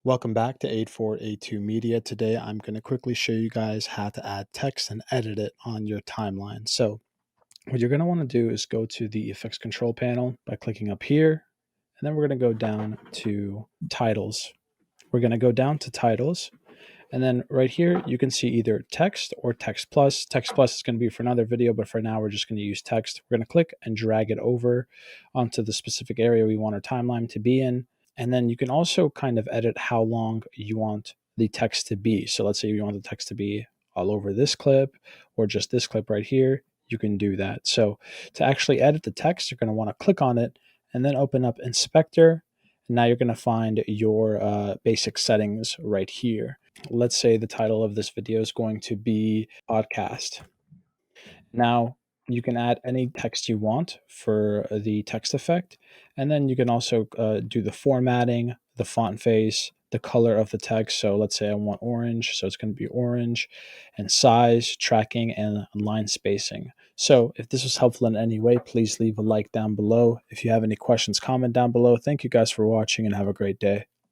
Welcome back to 8482 Media. Today I'm going to quickly show you guys how to add text and edit it on your timeline. So what you're going to want to do is go to the effects control panel by clicking up here, and then we're going to go down to titles. We're going to go down to titles, and then right here you can see either text or text plus. Text plus is going to be for another video, but for now we're just going to use text. We're going to click and drag it over onto the specific area we want our timeline to be in. And then you can also kind of edit how long you want the text to be. So let's say you want the text to be all over this clip or just this clip right here, you can do that. So to actually edit the text, you're going to want to click on it and then open up Inspector. And now you're going to find your basic settings right here. Let's say the title of this video is going to be podcast. Now, you can add any text you want for the text effect, and then you can also do the formatting, the font face, the color of the text. So let's say I want orange, so it's going to be orange, and size, tracking, and line spacing. So if this was helpful in any way, please leave a like down below. If you have any questions, comment down below. Thank you guys for watching and have a great day.